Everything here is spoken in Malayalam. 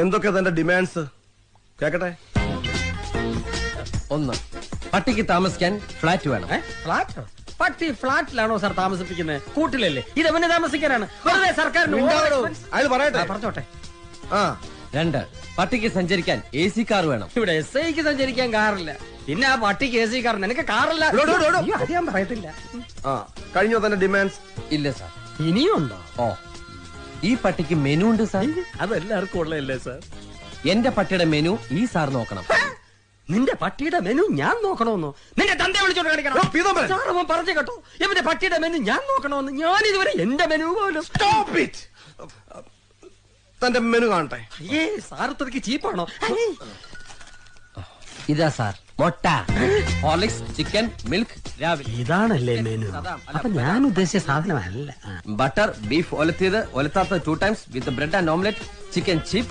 എന്തൊക്കെ തന്റെ ഡിമാൻഡ്സ് കേക്കട്ടെ? 1. പട്ടിക്ക് താമസിക്കാൻ ഫ്ലാറ്റ് വേണം. ഫ്ലാറ്റോ? പട്ടി ഫ്ലാറ്റിലാണോ സാർ താമസിപ്പിക്കുന്നത്? കൂട്ടിലല്ലേ? ഇതെവനെ താമസിക്കാനാണ്. വെറുതെ സർക്കാരിന് അയാൾ പറയട്ടെ. പറഞ്ഞോട്ടെ. 2. പട്ടിക്ക് സഞ്ചരിക്കാൻ AC കാർ വേണം. ഇവിടെ SIക്ക് സഞ്ചരിക്കാൻ കാറില്ല, പിന്നെ ആ പട്ടിക്ക് AC കാർ. നിനക്ക് കാറില്ല? അത് ഞാൻ പറയത്തില്ല. കഴിഞ്ഞോ തന്റെ ഡിമാൻഡ്സ്? ഇല്ല സാർ. ഇനിയും ഉണ്ടോ? ഈ പട്ടിക്ക് മെനു ഉണ്ട് സാർ. അതെല്ലാവർക്കും ഉള്ളതല്ലേ സാർ? എന്റെ പട്ടിയുടെ മെനു ഈ സാർ നോക്കണം. നിന്റെ പട്ടിയുടെ മെനു ഞാൻ നോക്കണമെന്നോ? നിന്റെ തന്റെ വിളിച്ചോണ്ട് കാണിക്കണം സാർ. അവൻ പറഞ്ഞു കേട്ടോ, എന്റെ പട്ടിയുടെ മെനു ഞാൻ നോക്കണമെന്ന്. ഞാൻ ഇതുവരെ എന്റെ മെനു പോലും. തന്റെ മെനു കാണട്ടെ. സാർ ഇത്രയ്ക്ക് ചീപ്പാണോ? ഇതാ സാർ. മുട്ട, ഹോർലിക്സ്, ചിക്കൻ, മിൽക്ക് രാവിലെ. ഇതാണല്ലേ മെനു? അപ്പൊ ഞാൻ ഉദ്ദേശിച്ച സാധനമല്ല. ബട്ടർ, ബീഫ് ഒലത്തിയത്, ഒലത്താത്ത 2 times with bread and omelette, chicken chip.